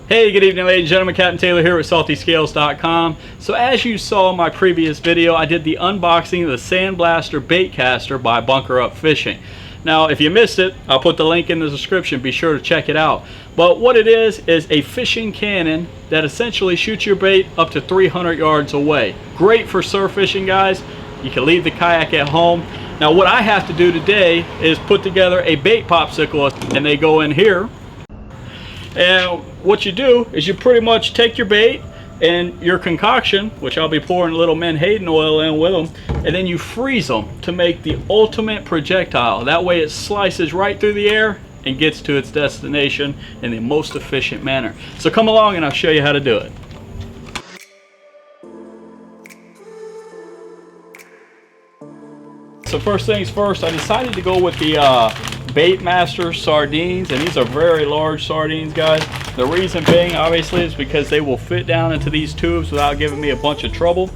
Hey, good evening ladies and gentlemen, Captain Taylor here with SaltyScales.com. So as you saw in my previous video, I did the unboxing of the Sandblaster bait caster by Bunker Up Fishing. Now if you missed it, I'll put the link in the description, be sure to check it out. But what it is a fishing cannon that essentially shoots your bait up to 300 yards away. Great for surf fishing, guys. You can leave the kayak at home. Now what I have to do today is put together a bait popsicle, and they go in here. And what you do is you pretty much take your bait and your concoction, which I'll be pouring a little menhaden oil in with them, and then you freeze them to make the ultimate projectile. That way it slices right through the air and gets to its destination in the most efficient manner. So come along and I'll show you how to do it. So first things first, I decided to go with the Baitmaster sardines, and these are very large sardines, guys. The reason being obviously is because they will fit down into these tubes without giving me a bunch of trouble.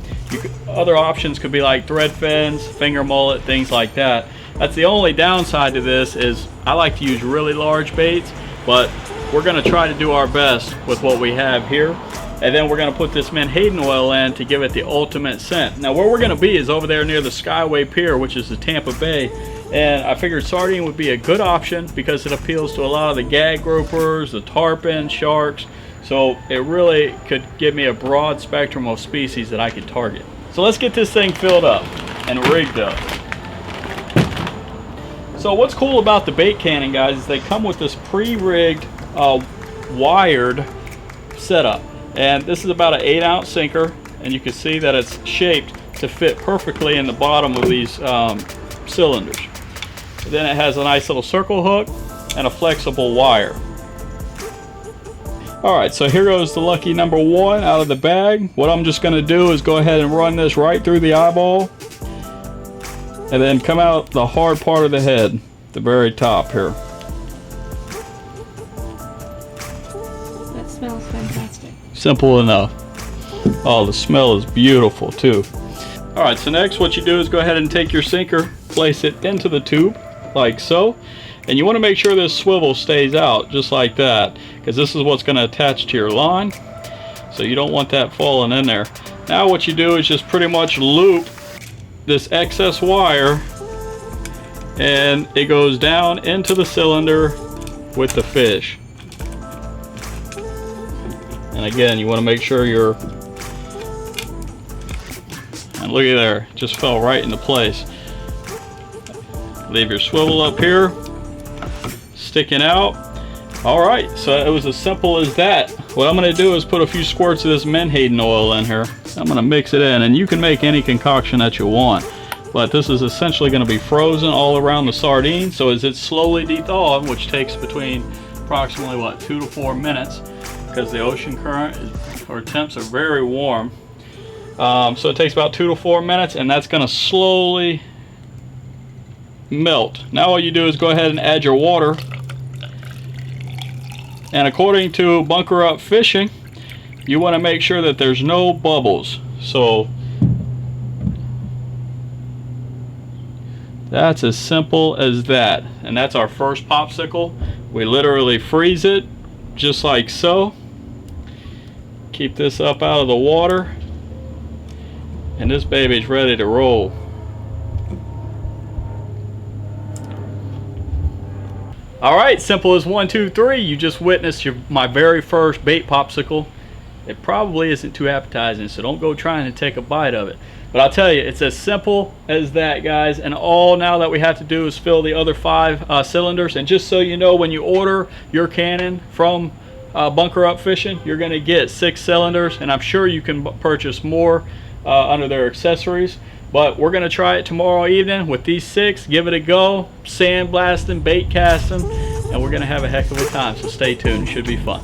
Other options could be like thread fins, finger mullet, things like that. That's the only downside to this, is I like to use really large baits, but we're going to try to do our best with what we have here. And then we're going to put this menhaden oil in to give it the ultimate scent. Now where we're going to be is over there near the Skyway Pier, which is the Tampa Bay. And I figured sardine would be a good option because it appeals to a lot of the gag gropers, the tarpon, sharks. So it really could give me a broad spectrum of species that I could target. So let's get this thing filled up and rigged up. So what's cool about the bait cannon, guys, is they come with this pre-rigged wired setup. And this is about an 8-ounce sinker, and you can see that it's shaped to fit perfectly in the bottom of these cylinders. Then it has a nice little circle hook and a flexible wire. Alright, so here goes the lucky number one out of the bag. What I'm just going to do is go ahead and run this right through the eyeball, and then come out the hard part of the head, the very top here. That smells fantastic. Simple enough. Oh, the smell is beautiful too. Alright, so next what you do is go ahead and take your sinker, place it into the tube like so, and you want to make sure this swivel stays out just like that, because this is what's going to attach to your line, so you don't want that falling in there. Now what you do is just pretty much loop this excess wire, and it goes down into the cylinder with the fish. And again, you want to make sure you're, and look at there, it just fell right into place. Leave your swivel up here, sticking out. Alright, so it was as simple as that. What I'm going to do is put a few squirts of this menhaden oil in here. I'm going to mix it in, and you can make any concoction that you want. But this is essentially going to be frozen all around the sardine, so as it's slowly thawed, which takes between approximately, what, 2 to 4 minutes, because the ocean current or temps are very warm. So it takes about 2 to 4 minutes, and that's going to slowly melt. Now all you do is go ahead and add your water, and according to Bunker Up Fishing, you want to make sure that there's no bubbles. So that's as simple as that, and that's our first popsicle. We literally freeze it just like so. Keep this up out of the water, and this baby's ready to roll. Alright, simple as 1, 2, 3. You just witnessed my very first bait popsicle. It probably isn't too appetizing, so don't go trying to take a bite of it. But I'll tell you, it's as simple as that, guys. And all now that we have to do is fill the other 5 cylinders. And just so you know, when you order your cannon from Bunker Up Fishing, you're going to get 6 cylinders. And I'm sure you can purchase more under their accessories. But we're going to try it tomorrow evening with these 6. Give it a go. Sandblasting, bait casting. And we're going to have a heck of a time. So stay tuned. It should be fun.